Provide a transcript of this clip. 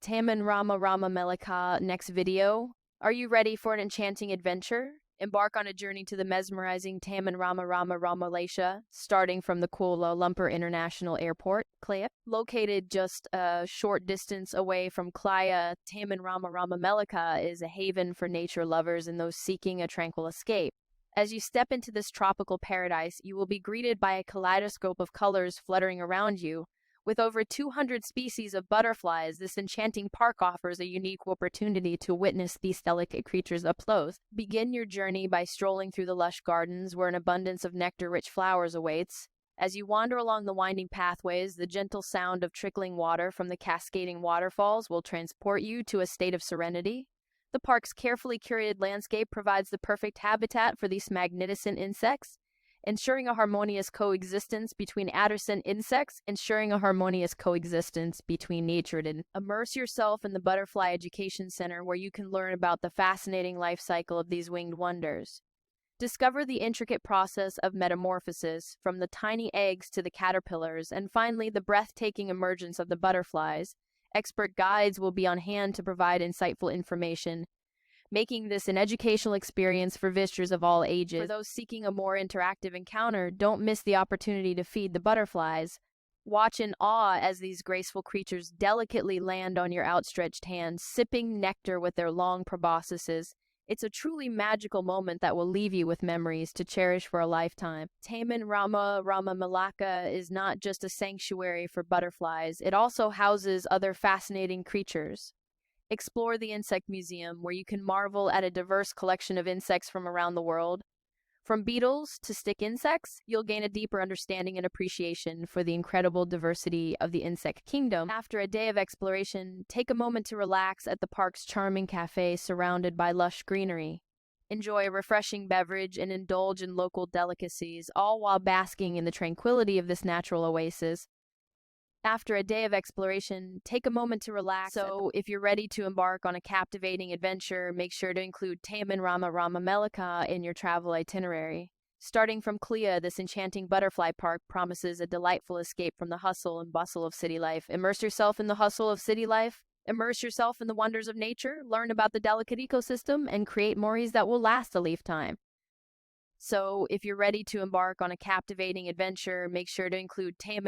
Taman Rama Rama Melaka next video. Are you ready for an enchanting adventure? Embark on a journey to the mesmerizing Taman Rama Rama Malaysia, starting from the Kuala Lumpur International Airport, Klaya. Located just a short distance away from Klaya, Taman Rama Rama Melaka is a haven for nature lovers and those seeking a tranquil escape. As you step into this tropical paradise, you will be greeted by a kaleidoscope of colors fluttering around you. With over 200 species of butterflies, this enchanting park offers a unique opportunity to witness these delicate creatures up close. Begin your journey by strolling through the lush gardens where an abundance of nectar-rich flowers awaits. As you wander along the winding pathways, the gentle sound of trickling water from the cascading waterfalls will transport you to a state of serenity. The park's carefully curated landscape provides the perfect habitat for these magnificent insects, ensuring a harmonious coexistence between nature and immerse yourself in the Butterfly Education Center where you can learn about the fascinating life cycle of these winged wonders. Discover the intricate process of metamorphosis, from the tiny eggs to the caterpillars, and finally the breathtaking emergence of the butterflies. Expert guides will be on hand to provide insightful information, making this an educational experience for visitors of all ages. For those seeking a more interactive encounter, don't miss the opportunity to feed the butterflies. Watch in awe as these graceful creatures delicately land on your outstretched hands, sipping nectar with their long proboscises. It's a truly magical moment that will leave you with memories to cherish for a lifetime. Taman Rama Rama Melaka is not just a sanctuary for butterflies, it also houses other fascinating creatures. Explore the Insect Museum, where you can marvel at a diverse collection of insects from around the world. From beetles to stick insects, you'll gain a deeper understanding and appreciation for the incredible diversity of the insect kingdom. After a day of exploration, take a moment to relax at the park's charming cafe surrounded by lush greenery. Enjoy a refreshing beverage and indulge in local delicacies, all while basking in the tranquility of this natural oasis. After a day of exploration, take a moment to relax. So, if you're ready to embark on a captivating adventure, make sure to include Taman Rama Rama Melaka in your travel itinerary. Starting from Klea, this enchanting butterfly park promises a delightful escape from the hustle and bustle of city life. Immerse yourself in the hustle of city life. Immerse yourself in the wonders of nature, learn about the delicate ecosystem, and create memories that will last a lifetime. So, if you're ready to embark on a captivating adventure, make sure to include Taman